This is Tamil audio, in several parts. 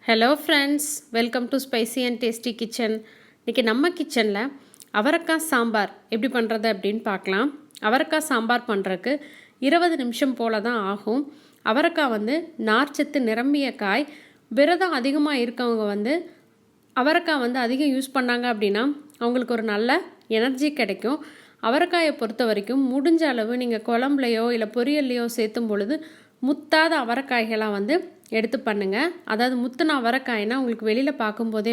Hello friends, welcome to spicy and tasty kitchen. இன்றைக்கி நம்ம கிச்சனில் அவரைக்காய் சாம்பார் எப்படி பண்ணுறது அப்படின்னு பார்க்கலாம். அவரைக்காய் சாம்பார் பண்ணுறதுக்கு 20 நிமிஷம் போல் தான் ஆகும். அவரைக்காய் நார்ச்சத்து நிரம்பிய காய். விரதம் அதிகமாக இருக்கவங்க அவரைக்காய் அதிகம் யூஸ் பண்ணாங்க அப்படின்னா அவங்களுக்கு ஒரு நல்ல எனர்ஜி கிடைக்கும். அவரைக்காயை பொறுத்த வரைக்கும் முடிஞ்ச அளவு நீங்கள் குழம்புலையோ இல்லை பொரியல்லையோ சேர்த்தும் பொழுது முத்தாத அவரைக்காய்களாக எடுத்து பண்ணுங்கள். அதாவது முத்துன அவரைக்காய்னா உங்களுக்கு வெளியில் பார்க்கும்போதே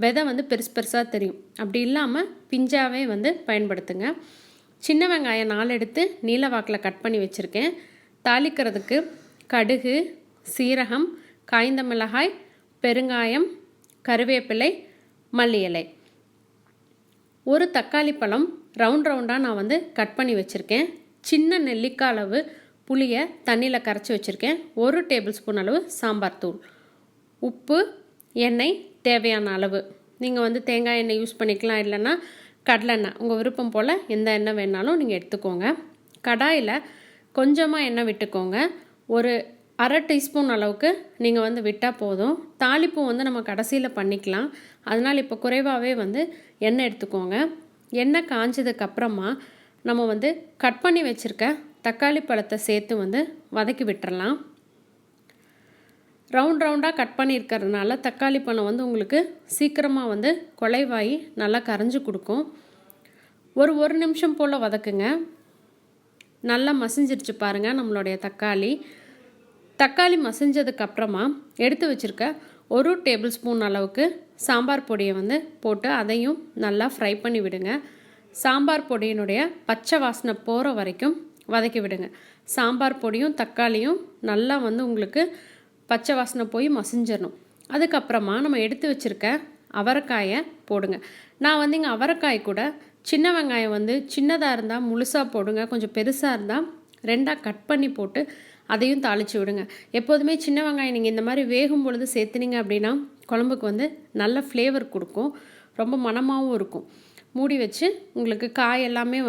விதை பெருசு பெருசாக தெரியும். அப்படி இல்லாமல் பிஞ்சாவே பயன்படுத்துங்க. சின்ன வெங்காயம் 4 எடுத்து நீல வாக்கில் கட் பண்ணி வச்சுருக்கேன். தாளிக்கிறதுக்கு கடுகு, சீரகம், காய்ந்த மிளகாய், பெருங்காயம், கருவேப்பிலை, மல்லி இலை. ஒரு தக்காளி பழம் ரவுண்டாக நான் கட் பண்ணி வச்சுருக்கேன். சின்ன நெல்லிக்காய் அளவு புளியை தண்ணியில் கரைச்சி வச்சுருக்கேன். 1 டேபிள் ஸ்பூன் அளவு சாம்பார் தூள், உப்பு, எண்ணெய் தேவையான அளவு. நீங்கள் தேங்காய் எண்ணெய் யூஸ் பண்ணிக்கலாம், இல்லைன்னா கடலெண்ணெய், உங்கள் விருப்பம் போல் எந்த எண்ணெய் வேணாலும் நீங்கள் எடுத்துக்கோங்க. கடாயில் கொஞ்சமாக எண்ணெய் விட்டுக்கோங்க. ஒரு அரை டீஸ்பூன் அளவுக்கு நீங்கள் விட்டால் போதும். தாளிப்பு நம்ம கடைசியில் பண்ணிக்கலாம். அதனால் இப்போ குறைவாகவே எண்ணெய் எடுத்துக்கோங்க. எண்ணெய் காஞ்சதுக்கப்புறமா நம்ம கட் பண்ணி வச்சுருக்க தக்காளி பழத்தை சேர்த்து வதக்கி விட்டுறலாம். ரவுண்டாக கட் பண்ணியிருக்கிறதுனால தக்காளி பழம் உங்களுக்கு சீக்கிரமாக குலைவாகி நல்லா கரைஞ்சி கொடுக்கும். ஒரு நிமிஷம் போல் வதக்குங்க. நல்லா மசிஞ்சிருச்சு பாருங்கள் நம்மளுடைய தக்காளி மசிஞ்சதுக்கப்புறமா எடுத்து வச்சுருக்க 1 டேபிள் ஸ்பூன் அளவுக்கு சாம்பார் பொடியை போட்டு அதையும் நல்லா ஃப்ரை பண்ணி விடுங்க. சாம்பார் பொடியினுடைய பச்சை வாசனை போகிற வரைக்கும் வதக்கி விடுங்க. சாம்பார் பொடியும் தக்காளியும் நல்லா உங்களுக்கு பச்சை வாசனை போய் மசிஞ்சிடணும். அதுக்கப்புறமா நம்ம எடுத்து வச்சுருக்க அவரைக்காயை போடுங்க. நான் இங்கே அவரைக்காய் கூட சின்ன வெங்காயம் சின்னதாக இருந்தால் முழுசாக போடுங்க, கொஞ்சம் பெருசாக இருந்தால் 2ஆக கட் பண்ணி போட்டு அதையும் தாளித்து விடுங்க. எப்போதுமே சின்ன வெங்காயம் நீங்கள் இந்த மாதிரி வேகும் பொழுது சேர்த்துனீங்க அப்படின்னா குழம்புக்கு நல்ல ஃப்ளேவர் கொடுக்கும், ரொம்ப மணமாகவும் இருக்கும். மூடி வச்சு உங்களுக்கு காய் எல்லாமே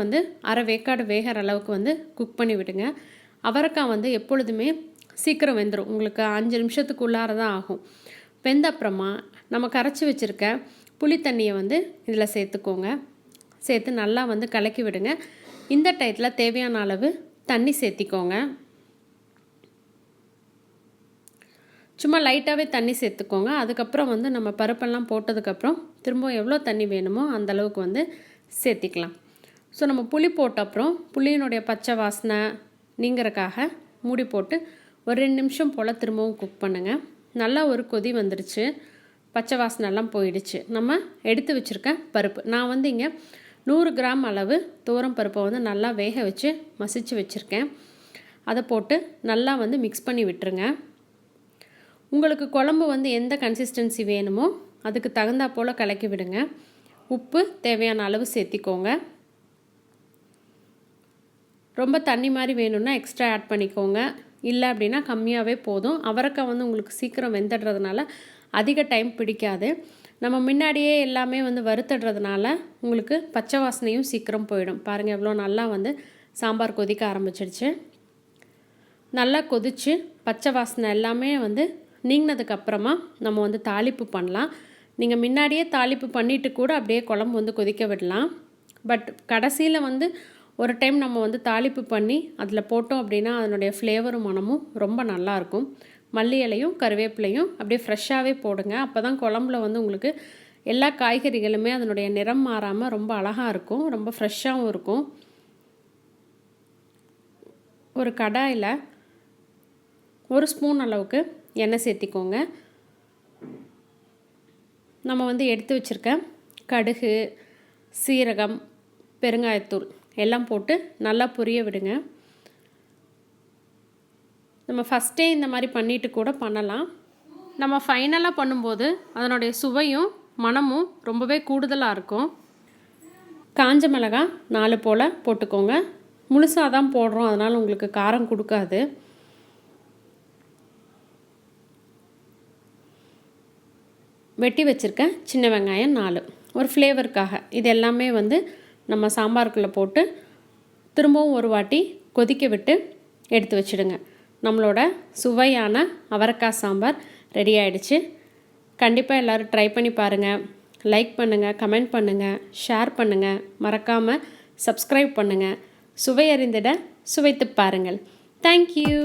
அரை வேக்காடு வேகிற அளவுக்கு குக் பண்ணி விடுங்க. அவரைக்காய் எப்பொழுதுமே சீக்கிரம் வெந்துடும். உங்களுக்கு 5 நிமிஷத்துக்குள்ளார தான் ஆகும். வெந்த அப்புறமா நம்ம கரைச்சி வச்சுருக்க புளி தண்ணியை இதில் சேர்த்துக்கோங்க. சேர்த்து நல்லா கலக்கி விடுங்க. இந்த டயத்தில் தேவையான அளவு தண்ணி சேர்த்திக்கோங்க. சும்மா லைட்டாகவே தண்ணி சேர்த்துக்கோங்க. அதுக்கப்புறம் நம்ம பருப்பெல்லாம் போட்டதுக்கப்புறம் திரும்ப எவ்வளோ தண்ணி வேணுமோ அந்தளவுக்கு சேர்த்திக்கலாம். ஸோ நம்ம புளி போட்ட அப்புறம் புளியினுடைய பச்சை வாசனை நீங்கிறக்காக மூடி போட்டு ஒரு 2 நிமிஷம் போல் திரும்பவும் குக் பண்ணுங்கள். நல்லா ஒரு கொதி வந்துடுச்சு, பச்சை வாசனைலாம் போயிடுச்சு. நம்ம எடுத்து வச்சுருக்க பருப்பு, நான் இங்கே 100 கிராம் அளவு துவரம் பருப்பை நல்லா வேக வச்சு மசிச்சு வச்சுருக்கேன். அதை போட்டு நல்லா மிக்ஸ் பண்ணி விட்டுருங்க. உங்களுக்கு குழம்பு எந்த கன்சிஸ்டன்சி வேணுமோ அதுக்கு தகுந்தா போல் கலக்கி விடுங்க. உப்பு தேவையான அளவு சேர்த்திக்கோங்க. ரொம்ப தண்ணி மாதிரி வேணும்னா எக்ஸ்ட்ரா ஆட் பண்ணிக்கோங்க, இல்லை அப்படின்னா கம்மியாகவே போதும். அவரைக்காய் உங்களுக்கு சீக்கிரம் வெந்துடுறதுனால அதிக டைம் பிடிக்காது. நம்ம முன்னாடியே எல்லாமே வறுத்துடுறதுனால உங்களுக்கு பச்சை வாசனையும் சீக்கிரம் போயிடும். பாருங்கள் எவ்வளோ நல்லா சாம்பார் கொதிக்க ஆரம்பிச்சிடுச்சு. நல்லா கொதித்து பச்சை வாசனை எல்லாமே நீங்கினதுக்கப்புறமா நம்ம தாளிப்பு பண்ணலாம். நீங்கள் முன்னாடியே தாளிப்பு பண்ணிவிட்டு கூட அப்படியே குழம்பு கொதிக்க விடலாம். பட் கடைசியில் ஒரு டைம் நம்ம தாளிப்பு பண்ணி அதில் போட்டோம் அப்படின்னா அதனுடைய ஃப்ளேவரும் மனமும் ரொம்ப நல்லாயிருக்கும். மல்லி இலையும் கருவேப்பிலையும் அப்படியே ஃப்ரெஷ்ஷாகவே போடுங்க. அப்போ தான் குழம்புல உங்களுக்கு எல்லா காய்கறிகளுமே அதனுடைய நிறம் மாறாமல் ரொம்ப அழகாக இருக்கும், ரொம்ப ஃப்ரெஷ்ஷாகவும் இருக்கும். ஒரு கடாயில் 1 ஸ்பூன் அளவுக்கு எண்ணெய் சேர்த்திக்கோங்க. நம்ம எடுத்து வச்சுருக்க கடுகு, சீரகம், பெருங்காயத்தூள் எல்லாம் போட்டு நல்லா பொரிய விடுங்க. நம்ம ஃபஸ்ட்டே இந்த மாதிரி பண்ணிட்டு கூட பண்ணலாம். நம்ம ஃபைனலாக பண்ணும்போது அதனுடைய சுவையும் மனமும் ரொம்பவே கூடுதலாக இருக்கும். காஞ்ச மிளகாய் 4 போல் போட்டுக்கோங்க. முழுசாக தான் போடுறோம், அதனால் உங்களுக்கு காரம் கொடுக்காது. வெட்டி வச்சுருக்க சின்ன வெங்காயம் 4, ஒரு ஃப்ளேவருக்காக. இது எல்லாமே நம்ம சாம்பாருக்குள்ளே போட்டு திரும்பவும் ஒரு வாட்டி கொதிக்க விட்டு எடுத்து வச்சுடுங்க. நம்மளோட சுவையான அவரைக்காய் சாம்பார் ரெடி ஆகிடுச்சு. கண்டிப்பாக எல்லோரும் ட்ரை பண்ணி பாருங்கள். லைக் பண்ணுங்கள், கமெண்ட் பண்ணுங்கள், ஷேர் பண்ணுங்கள், மறக்காமல் சப்ஸ்கிரைப் பண்ணுங்கள். சுவை அறிந்திட சுவைத்து பாருங்கள். தேங்க்யூ.